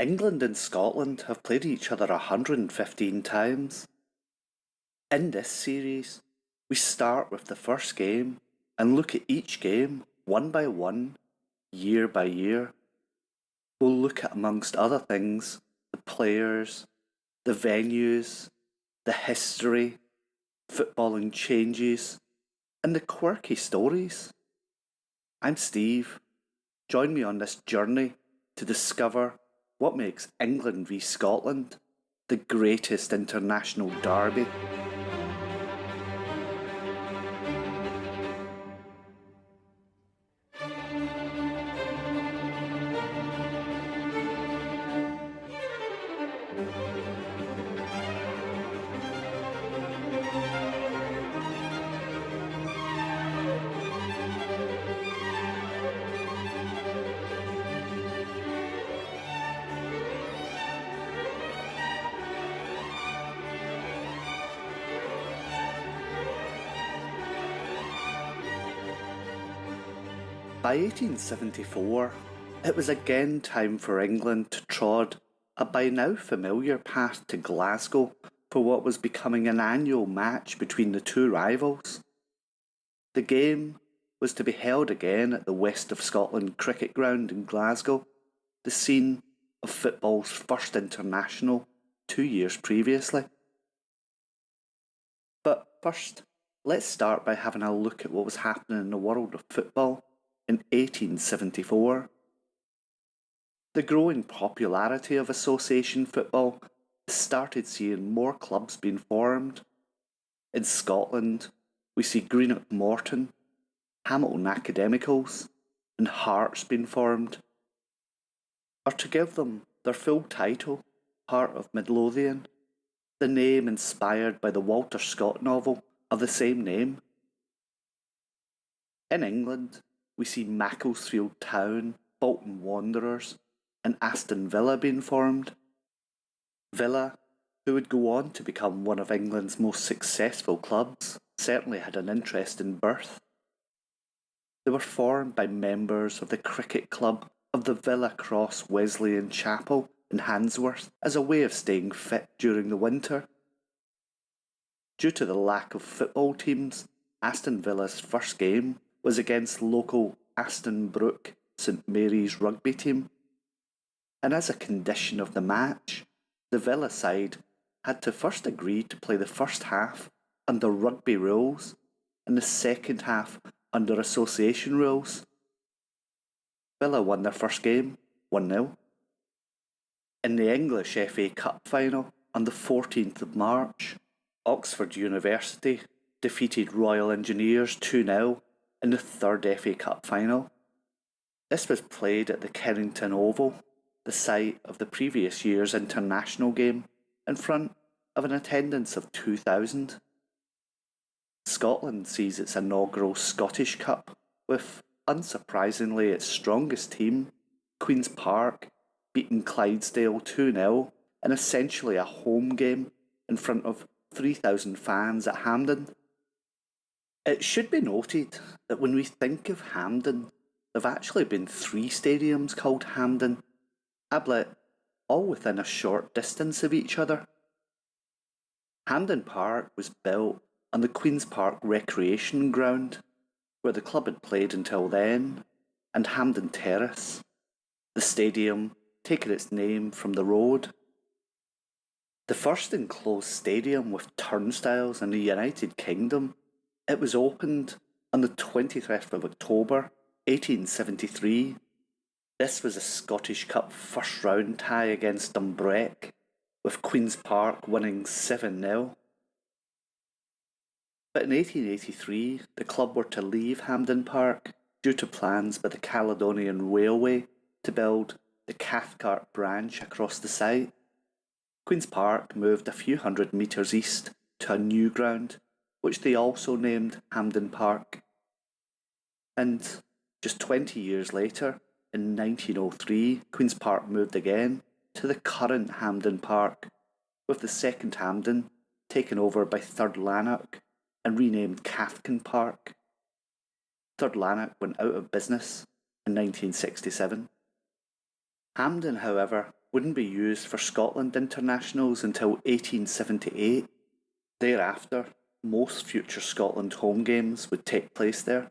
England and Scotland have played each other 115 times. In this series, we start with the first game and look at each game one by one, year by year. We'll look at, amongst other things, the players, the venues, the history, footballing changes, and the quirky stories. I'm Steve. Join me on this journey to discover what makes England v Scotland the greatest international derby. By 1874, it was again time for England to trod a by now familiar path to Glasgow for what was becoming an annual match between the two rivals. The game was to be held again at the West of Scotland cricket ground in Glasgow, the scene of football's first international 2 years previously. But first, let's start by having a look at what was happening in the world of football in 1874. The growing popularity of association football started seeing more clubs being formed. In Scotland, we see Greenock Morton, Hamilton Academicals, and Hearts being formed. Or to give them their full title, Heart of Midlothian, the name inspired by the Walter Scott novel of the same name. In England, we see Macclesfield Town, Bolton Wanderers, and Aston Villa being formed. Villa, who would go on to become one of England's most successful clubs, certainly had an interesting birth. They were formed by members of the cricket club of the Villa Cross Wesleyan Chapel in Handsworth as a way of staying fit during the winter. Due to the lack of football teams, Aston Villa's first game was against local Aston Brook St Mary's rugby team, and as a condition of the match, the Villa side had to first agree to play the first half under rugby rules and the second half under association rules. Villa won their first game 1-0. In the English FA Cup final on the 14th of March, Oxford University defeated Royal Engineers 2-0 in the third FA Cup final. This was played at the Kennington Oval, the site of the previous year's international game, in front of an attendance of 2,000. Scotland sees its inaugural Scottish Cup with, unsurprisingly, its strongest team, Queen's Park, beating Clydesdale 2-0 in essentially a home game in front of 3,000 fans at Hampden. It should be noted that when we think of Hampden, there have actually been 3 stadiums called Hampden, albeit all within a short distance of each other. Hampden Park was built on the Queen's Park Recreation Ground, where the club had played until then, and Hampden Terrace, the stadium taking its name from the road. The first enclosed stadium with turnstiles in the United Kingdom, it was opened on the 25th of October 1873. This was a Scottish Cup first round tie against Dumbreck, with Queen's Park winning 7-0. But in 1883, the club were to leave Hampden Park due to plans by the Caledonian Railway to build the Cathcart branch across the site. Queen's Park moved a few hundred metres east to a new ground, which they also named Hampden Park. And just 20 years later, in 1903, Queen's Park moved again to the current Hampden Park, with the second Hampden taken over by 3rd Lanark and renamed Cathkin Park. 3rd Lanark went out of business in 1967. Hampden, however, wouldn't be used for Scotland internationals until 1878. Thereafter, most future Scotland home games would take place there.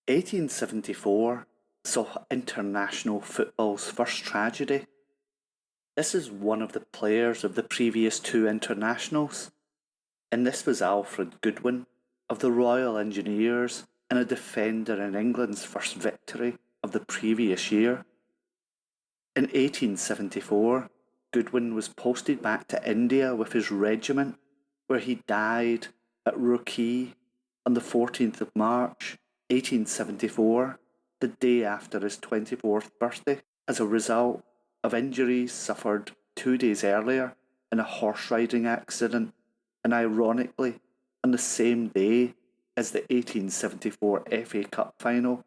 1874 saw international football's first tragedy. This is one of the players of the previous two internationals, and this was Alfred Goodwin of the Royal Engineers and a defender in England's first victory of the previous year. In 1874, Goodwin was posted back to India with his regiment, where he died at Roorkee on the 14th of March, 1874, the day after his 24th birthday, as a result of injuries suffered 2 days earlier in a horse riding accident, and ironically, on the same day as the 1874 FA Cup final,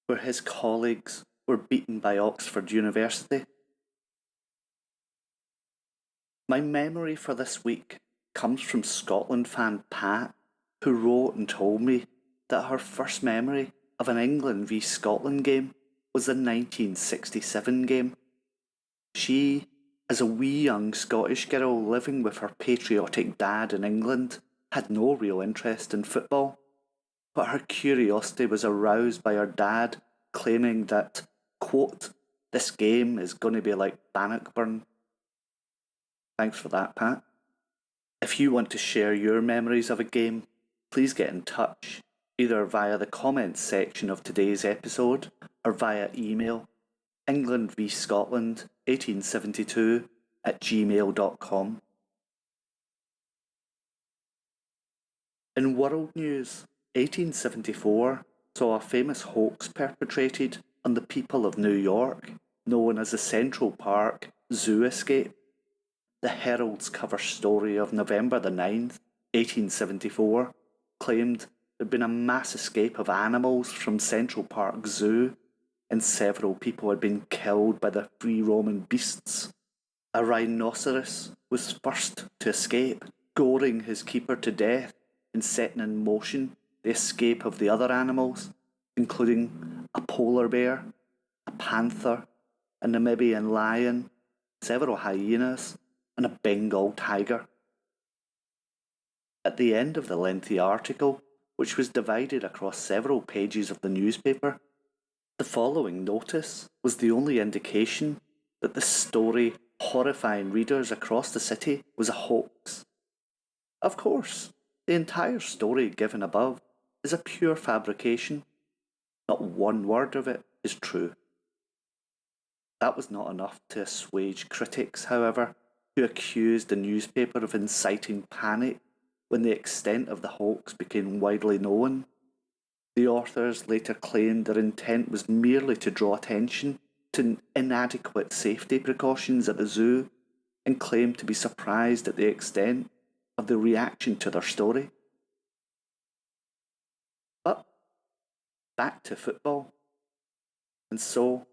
where his colleagues were beaten by Oxford University. My memory for this week comes from Scotland fan Pat, who wrote and told me that her first memory of an England v Scotland game was the 1967 game. She, as a wee young Scottish girl living with her patriotic dad in England, had no real interest in football, but her curiosity was aroused by her dad claiming that, quote, "this game is going to be like Bannockburn." Thanks for that, Pat. If you want to share your memories of a game, please get in touch, either via the comments section of today's episode or via email, englandvscotland1872@gmail.com. In world news, 1874 saw a famous hoax perpetrated on the people of New York, known as the Central Park Zoo escape. The Herald's cover story of November the 9th, 1874, claimed there had been a mass escape of animals from Central Park Zoo, and several people had been killed by the free-roaming beasts. A rhinoceros was first to escape, goring his keeper to death and setting in motion the escape of the other animals, including a polar bear, a panther, a Namibian lion, several hyenas, and a Bengal tiger. At the end of the lengthy article, which was divided across several pages of the newspaper, the following notice was the only indication that the story horrifying readers across the city was a hoax. Of course, the entire story given above is a pure fabrication. Not one word of it is true. That was not enough to assuage critics, however, who accused the newspaper of inciting panic when the extent of the hoax became widely known. The authors later claimed their intent was merely to draw attention to inadequate safety precautions at the zoo, and claimed to be surprised at the extent of the reaction to their story. But back to football. And so,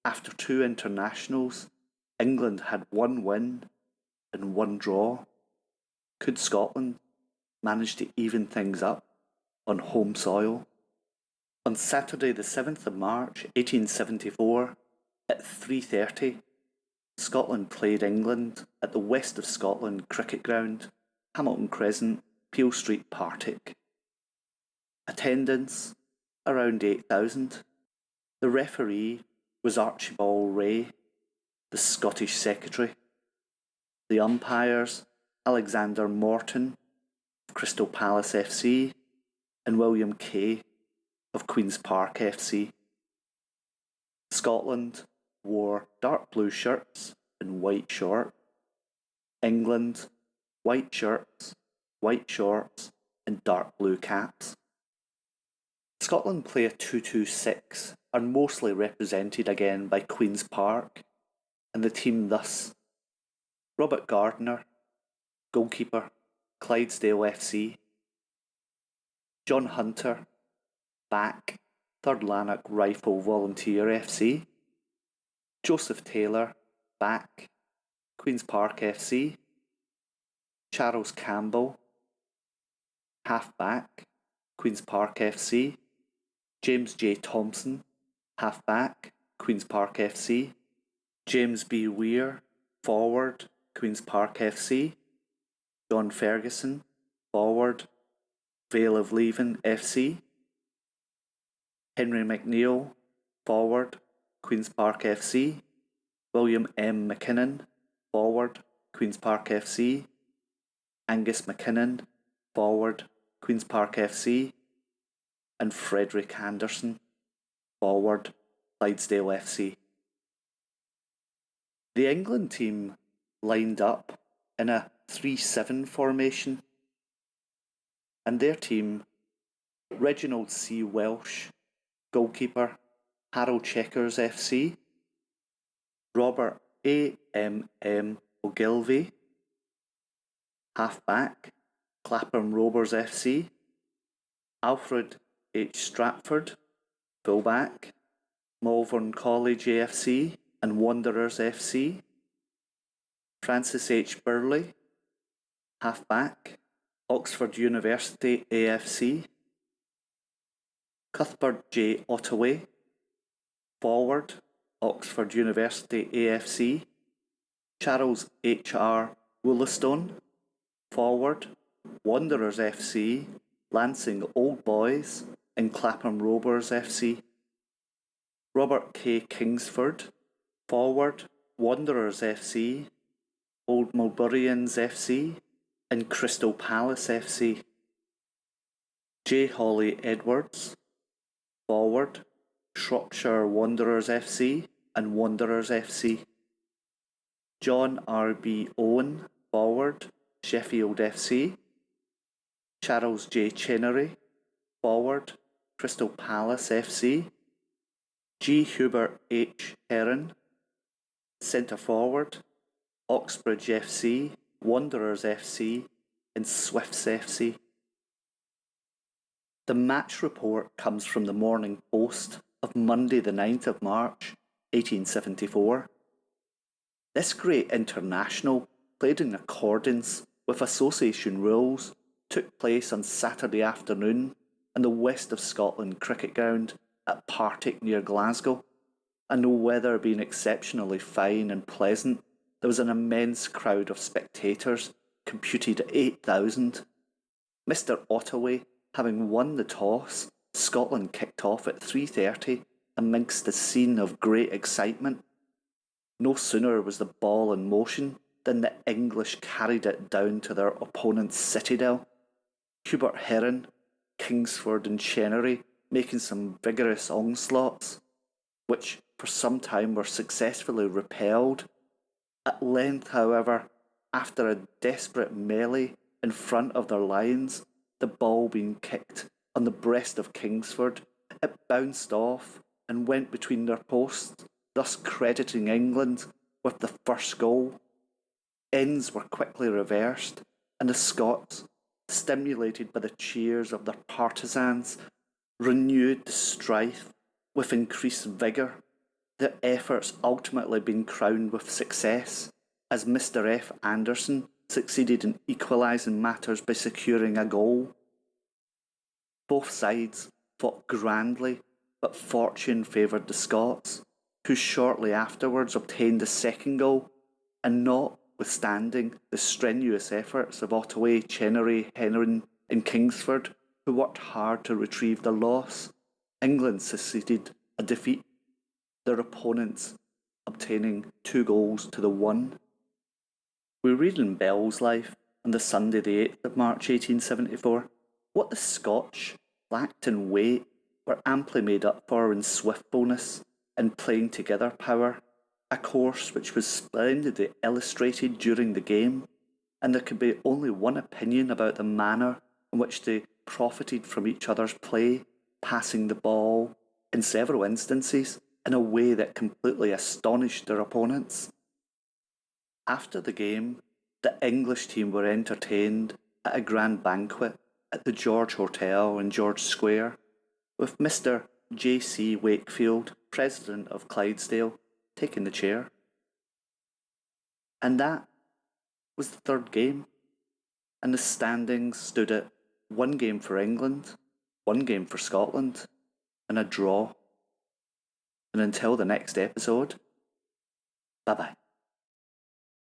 after two internationals, England had one win and one draw. Could Scotland manage to even things up on home soil? On Saturday the 7th of March 1874, at 3:30, Scotland played England at the West of Scotland cricket ground, Hamilton Crescent, Peel Street, Partick. Attendance around 8,000. The referee was Archibald Ray, the Scottish secretary. The umpires, Alexander Morton of Crystal Palace FC and William Kay of Queen's Park FC. Scotland wore dark blue shirts and white shorts. England, white shirts, white shorts and dark blue caps. Scotland play a 2-2-6, are mostly represented again by Queen's Park, and the team thus: Robert Gardner, goalkeeper, Clydesdale FC; John Hunter, back, 3rd Lanark Rifle Volunteer FC; Joseph Taylor, back, Queen's Park FC; Charles Campbell, half-back, Queen's Park FC; James J. Thompson, half-back, Queen's Park FC; James B. Weir, forward, Queen's Park FC. John Ferguson, forward, Vale of Leven FC. Henry McNeill, forward, Queen's Park FC. William M. McKinnon, forward, Queen's Park FC. Angus McKinnon, forward, Queen's Park FC. And Frederick Anderson, forward, Clydesdale FC. The England team lined up in a 3-7 formation, and their team, Reginald C. Welsh, goalkeeper, Harrow Checkers FC, Robert A. M. Ogilvie, half-back, Clapham Rovers FC, Alfred H. Stratford, full-back, Malvern College AFC and Wanderers FC, Francis H. Burley, half-back, Oxford University AFC, Cuthbert J. Ottaway, forward, Oxford University AFC, Charles H. R. Woolistone, forward, Wanderers FC, Lancing Old Boys and Clapham Rovers FC, Robert K. Kingsford, forward, Wanderers FC, Old Mulburians FC and Crystal Palace FC, J. Hawley Edwards, forward, Shropshire Wanderers FC and Wanderers FC, John R. B. Owen, forward, Sheffield FC, Charles J. Chenery, forward, Crystal Palace FC, G. Hubert H. Heron, centre forward, Oxbridge FC, Wanderers FC and Swifts FC. The match report comes from the Morning Post of Monday the 9th of March 1874. This great international, played in accordance with association rules, took place on Saturday afternoon in the West of Scotland cricket ground at Partick near Glasgow, and the weather being exceptionally fine and pleasant, there was an immense crowd of spectators, computed at 8,000. Mr. Ottaway, having won the toss, Scotland kicked off at 3:30 amidst a scene of great excitement. No sooner was the ball in motion than the English carried it down to their opponent's citadel. Hubert Heron, Kingsford and Chenery making some vigorous onslaughts, which for some time were successfully repelled. At length, however, after a desperate melee in front of their lines, the ball being kicked on the breast of Kingsford, it bounced off and went between their posts, thus crediting England with the first goal. Ends were quickly reversed, and the Scots, stimulated by the cheers of their partisans, renewed the strife with increased vigour, their efforts ultimately being crowned with success, as Mr. F. Anderson succeeded in equalising matters by securing a goal. Both sides fought grandly, but fortune favoured the Scots, who shortly afterwards obtained the second goal, and notwithstanding the strenuous efforts of Ottaway, Chenery, Heron and Kingsford, who worked hard to retrieve the loss, England succeeded a defeat, their opponents obtaining 2 goals to 1. We read in Bell's Life on the Sunday the 8th of March 1874, what the Scotch lacked in weight were amply made up for in swiftness and playing together power, a course which was splendidly illustrated during the game, and there could be only one opinion about the manner in which they profited from each other's play, passing the ball, in several instances, in a way that completely astonished their opponents. After the game, the English team were entertained at a grand banquet at the George Hotel in George Square, with Mr. J. C. Wakefield, President of Clydesdale, taking the chair. And that was the third game, and the standings stood at 1 game for England, 1 game for Scotland, and a draw. And until the next episode, Bye bye.